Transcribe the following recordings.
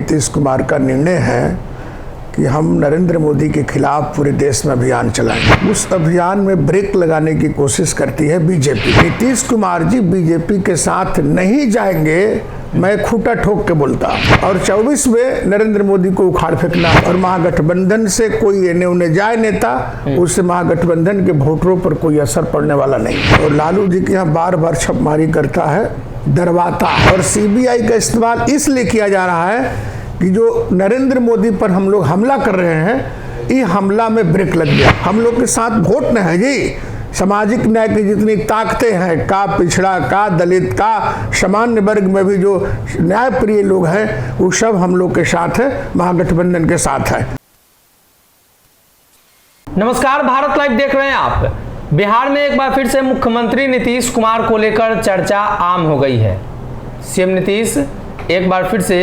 नीतीश कुमार का निर्णय है कि हम नरेंद्र मोदी के खिलाफ पूरे देश में अभियान चलाएंगे। उस अभियान में ब्रेक लगाने की कोशिश करती है बीजेपी। नीतीश कुमार जी बीजेपी के साथ नहीं जाएंगे, मैं खूंटा ठोक के बोलता। और 24 में नरेंद्र मोदी को उखाड़ फेंकना और महागठबंधन से कोई एने उने जाए नेता, उससे महागठबंधन के वोटरों पर कोई असर पड़ने वाला नहीं। और लालू जी के यहाँ बार बार छापेमारी करता है, डरवाता है। और सीबीआई का इस्तेमाल इसलिए किया जा रहा है कि जो नरेंद्र मोदी पर हम लोग हमला कर रहे हैं, ये हमला में ब्रेक लग गया। हम लोग के साथ वोट न है जी, सामाजिक न्याय की जितनी ताकतें हैं, का पिछड़ा, का दलित, का सामान्य वर्ग में भी जो न्याय प्रिय लोग हैं, वो सब हम लोग के साथ है, महागठबंधन के साथ है। नमस्कार, भारत लाइव देख रहे हैं आप। बिहार में एक बार फिर से मुख्यमंत्री नीतीश कुमार को लेकर चर्चा आम हो गई है। सीएम नीतीश एक बार फिर से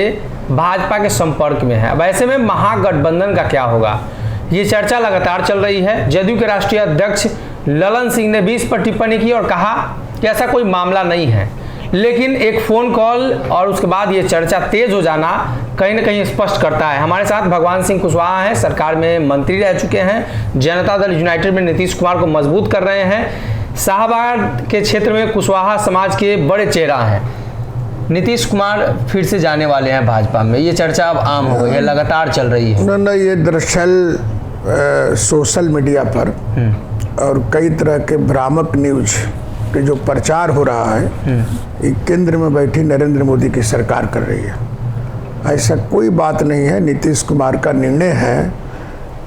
भाजपा के संपर्क में है। अब ऐसे में महागठबंधन का क्या होगा, ये चर्चा लगातार चल रही है। जदयू के राष्ट्रीय अध्यक्ष ललन सिंह ने भी इस पर टिप्पणी की और कहा कि ऐसा कोई मामला नहीं है, लेकिन एक फोन कॉल और उसके बाद ये चर्चा तेज हो जाना कहीं ना कहीं स्पष्ट करता है। हमारे साथ भगवान सिंह कुशवाहा हैं, सरकार में मंत्री रह चुके हैं, जनता दल यूनाइटेड में नीतीश कुमार को मजबूत कर रहे हैं, शाहबाद के क्षेत्र में कुशवाहा समाज के बड़े चेहरा हैं। नीतीश कुमार फिर से जाने वाले हैं भाजपा में, ये चर्चा अब आम हो गई है, लगातार चल रही है। ना ये दरअसल सोशल मीडिया पर और कई तरह के भ्रामक न्यूज के जो प्रचार हो रहा है, ये केंद्र में बैठी नरेंद्र मोदी की सरकार कर रही है। ऐसा कोई बात नहीं है। नीतीश कुमार का निर्णय है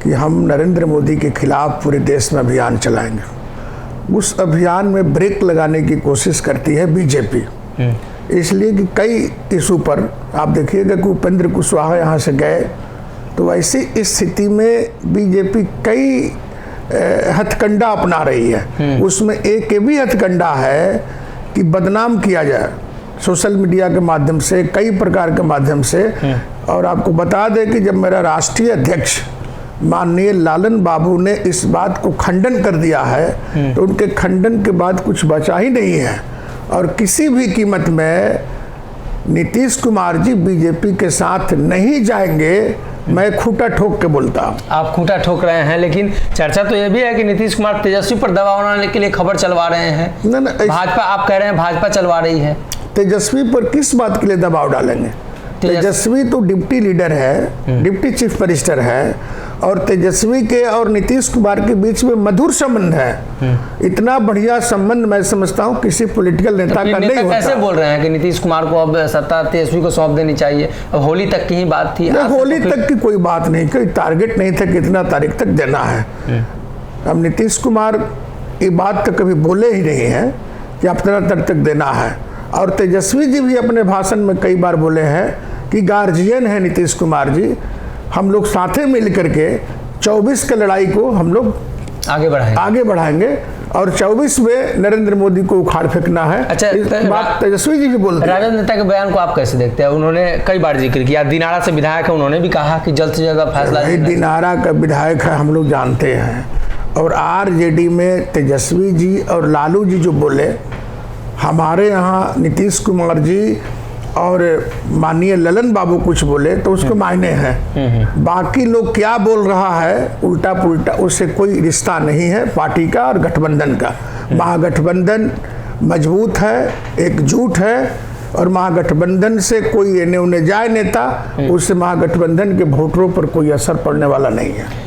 कि हम नरेंद्र मोदी के खिलाफ पूरे देश में अभियान चलाएंगे। उस अभियान में ब्रेक लगाने की कोशिश करती है बीजेपी, इसलिए कि कई इशू पर आप देखिएगा कि उपेंद्र कुशवाहा यहाँ से गए, तो ऐसी स्थिति में बीजेपी कई हथकंडा अपना रही है। उसमें एक ये भी हथकंडा है कि बदनाम किया जाए सोशल मीडिया के माध्यम से, कई प्रकार के माध्यम से। और आपको बता दें कि जब मेरा राष्ट्रीय अध्यक्ष माननीय लालन बाबू ने इस बात को खंडन कर दिया है, तो उनके खंडन के बाद कुछ बचा ही नहीं है। और किसी भी कीमत में नीतीश कुमार जी बीजेपी के साथ नहीं जाएंगे, मैं खूंटा ठोक के बोलता हूँ। आप खूंटा ठोक रहे हैं, लेकिन चर्चा तो यह भी है कि नीतीश कुमार तेजस्वी पर दबाव बनाने के लिए खबर चलवा रहे हैं। ना भाजपा, आप कह रहे हैं भाजपा चलवा रही है। तेजस्वी पर किस बात के लिए दबाव डालेंगे? तेजस्वी तो डिप्टी लीडर है, डिप्टी चीफ मिनिस्टर है, और तेजस्वी के और नीतीश कुमार के बीच में मधुर संबंध है। इतना बढ़िया संबंध मैं समझता हूँ किसी पॉलिटिकल नेता का नहीं होता। कैसे बोल रहे हैं कि नीतीश कुमार को अब सत्ता तेजस्वी को सौंप देनी चाहिए? अब होली तक की ही बात थी। होली तक की कोई बात नहीं, कोई टारगेट नहीं था कितना तारीख तक देना है। अब नीतीश कुमार ये बात तो कभी बोले ही नहीं है कि आप इतना तारीख तक देना है। और तेजस्वी जी भी अपने भाषण में कई बार बोले हैं कि गार्जियन है नीतीश कुमार जी, हम लोग साथे मिल करके 24 की लड़ाई को हम लोग आगे बढ़ाएंगे और 24 में नरेंद्र मोदी को उखाड़ फेंकना है। अच्छा, बात तेजस्वी जी भी बोलते हैं। राजद नेता के बयान को आप कैसे देखते हैं? उन्होंने कई बार जिक्र किया, दिनारा से विधायक है, उन्होंने भी कहा कि जल्द से जल्द फैसला। दिनारा का विधायक है, हम लोग जानते हैं। और आरजेडी में तेजस्वी जी और लालू जी जो बोले, हमारे यहाँ नीतीश कुमार जी और माननीय ललन बाबू कुछ बोले तो उसके मायने हैं। बाकी लोग क्या बोल रहा है उल्टा पुल्टा, उससे कोई रिश्ता नहीं है पार्टी का और गठबंधन का। महागठबंधन मजबूत है, एकजुट है, और महागठबंधन से कोई एने उने जाए नेता, उससे महागठबंधन के वोटरों पर कोई असर पड़ने वाला नहीं है।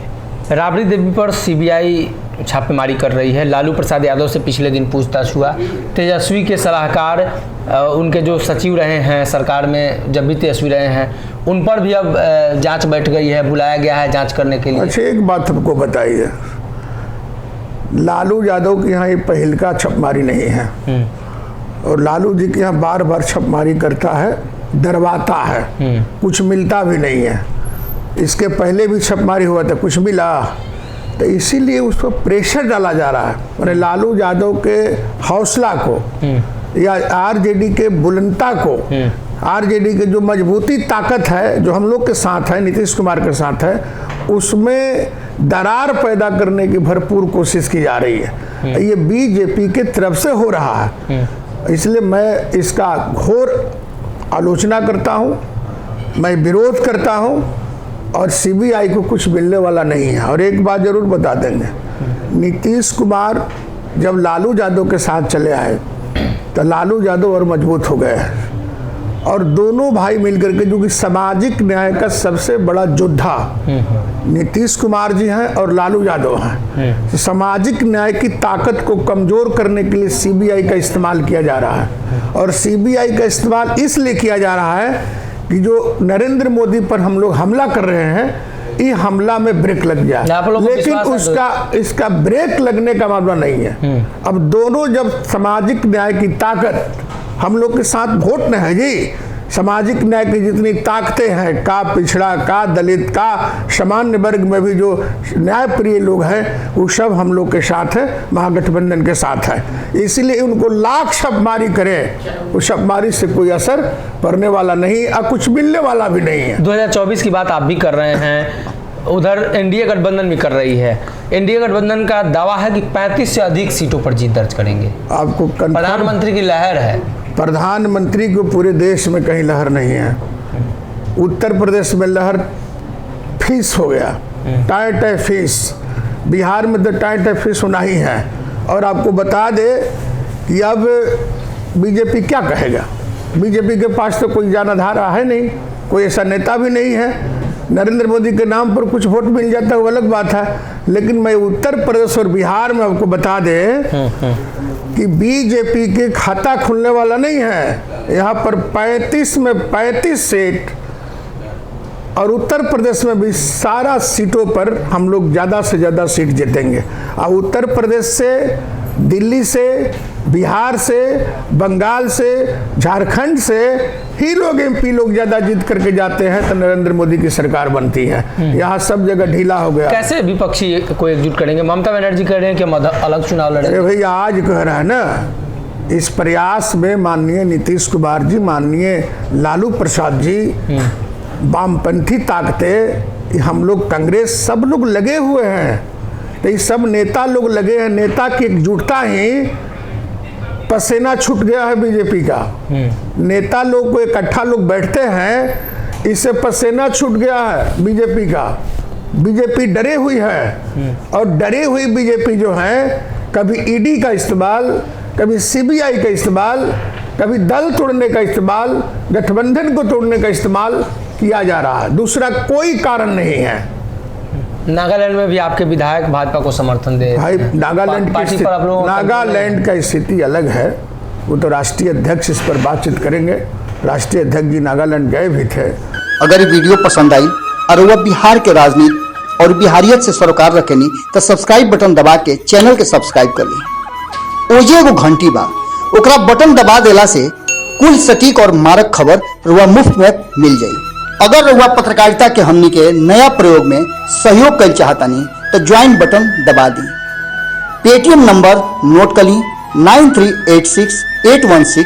राबड़ी देवी पर सीबीआई छापेमारी कर रही है। लालू प्रसाद यादव से पिछले दिन पूछताछ हुआ। तेजस्वी के सलाहकार, उनके जो सचिव रहे हैं सरकार में, जब भी तेजस्वी रहे हैं, उन पर भी अब जांच बैठ गई है, बुलाया गया है जांच करने के लिए। अच्छा, एक बात हमको बताइए, लालू यादव के यहाँ ये पहल का छापेमारी नहीं है, और लालू जी के यहाँ बार बार छापेमारी करता है, डरवाता है, कुछ मिलता भी नहीं है। इसके पहले भी छापेमारी हुआ था, कुछ मिला, तो इसीलिए उस पर प्रेशर डाला जा रहा है। मैंने लालू यादव के हौसला को या आरजेडी के बुलंदता को, आरजेडी के जो मजबूती ताकत है जो हम लोग के साथ है, नीतीश कुमार के साथ है, उसमें दरार पैदा करने की भरपूर कोशिश की जा रही है। ये बीजेपी के तरफ से हो रहा है, इसलिए मैं इसका घोर आलोचना करता हूँ। मैं विरोध करता हूं और सीबीआई को कुछ मिलने वाला नहीं है। और एक बात जरूर बता देंगे, नीतीश कुमार जब लालू यादव के साथ चले आए तो लालू यादव और मजबूत हो गए और दोनों भाई मिलकर के, जो कि सामाजिक न्याय का सबसे बड़ा योद्धा नीतीश कुमार जी हैं और लालू यादव हैं, तो सामाजिक न्याय की ताकत को कमजोर करने के लिए सीबीआई का इस्तेमाल किया जा रहा है। और सीबीआई का इस्तेमाल इसलिए किया जा रहा है कि जो नरेंद्र मोदी पर हम लोग हमला कर रहे हैं, ये हमला में ब्रेक लग जाए, लेकिन इसका ब्रेक लगने का मामला नहीं है। अब दोनों जब सामाजिक न्याय की ताकत हम लोग के साथ वोट न है जी, सामाजिक न्याय की जितनी ताकतें हैं, का पिछड़ा, का दलित, का सामान्य वर्ग में भी जो न्याय प्रिय लोग हैं, वो सब हम लोग के साथ है, महागठबंधन के साथ है। इसलिए उनको लाख छापेमारी करें, उस छापेमारी से कोई असर पड़ने वाला नहीं और कुछ मिलने वाला भी नहीं है। 2024 की बात आप भी कर रहे हैं, उधर एनडीए गठबंधन भी कर रही है। एनडीए गठबंधन का दावा है कि 35 से अधिक सीटों पर जीत दर्ज करेंगे। आपको प्रधानमंत्री की लहर है। प्रधानमंत्री को पूरे देश में कहीं लहर नहीं है। उत्तर प्रदेश में लहर फीस हो गया, टाई फीस। बिहार में तो टाई फीस होना ही है। और आपको बता दे कि अब बीजेपी क्या कहेगा, बीजेपी के पास तो कोई जनाधार है नहीं, कोई ऐसा नेता भी नहीं है। नरेंद्र मोदी के नाम पर कुछ वोट मिल जाता है वो अलग बात है, लेकिन मैं उत्तर प्रदेश और बिहार में आपको बता दे कि बीजेपी के खाता खुलने वाला नहीं है। यहाँ पर 35 में 35 सीट और उत्तर प्रदेश में भी सारा सीटों पर हम लोग ज़्यादा से ज़्यादा सीट जीतेंगे। और उत्तर प्रदेश से, दिल्ली से, बिहार से, बंगाल से, झारखंड से ही लोग एमपी लोग ज़्यादा जीत करके जाते हैं तो नरेंद्र मोदी की सरकार बनती है। यहाँ सब जगह ढीला हो गया। कैसे विपक्षी को एकजुट करेंगे? ममता बनर्जी कह रहे हैं कि हम अलग चुनाव लड़ेंगे। अरे भैया आज कह रहा है ना, इस प्रयास में माननीय नीतीश कुमार जी, माननीय लालू प्रसाद जी, वामपंथी ताकतें, हम लोग कांग्रेस, सब लोग लगे हुए हैं। तो ये सब नेता लोग लगे हैं। नेता की एकजुटता ही पसीना छूट गया है बीजेपी का। नेता लोग को इकट्ठा लोग बैठते हैं, इससे पसीना छूट गया है बीजेपी का। बीजेपी डरे हुई है और डरी हुई बीजेपी जो है, कभी ईडी का इस्तेमाल, कभी सीबीआई का इस्तेमाल, कभी दल तोड़ने का इस्तेमाल, गठबंधन को तोड़ने का इस्तेमाल किया जा रहा है। दूसरा कोई कारण नहीं है। नागालैंड में भी आपके विधायक भाजपा को समर्थन दे। भाई नागालैंड का स्थिति अलग है, वो तो राष्ट्रीय अध्यक्ष इस पर बातचीत करेंगे। राष्ट्रीय अध्यक्ष जी नागालैंड गए भी थे। अगर ये वीडियो पसंद आई और वह बिहार के राजनीति और बिहारियत से सरोकार रखेनी तो सब्सक्राइब बटन दबा के चैनल के सब्सक्राइब कर ली। ओजे एगो घंटी बा, ओकरा बटन दबा देला से कुल सटीक और मारक खबर रुआ मुफ्त में मिल जाई। अगर रुआ पत्रकारिता के हमनी के नया प्रयोग में सहयोग कर चाहतानी तो ज्वाइन बटन दबा दी। पेटीएम नंबर नोट कर ली 9386816816।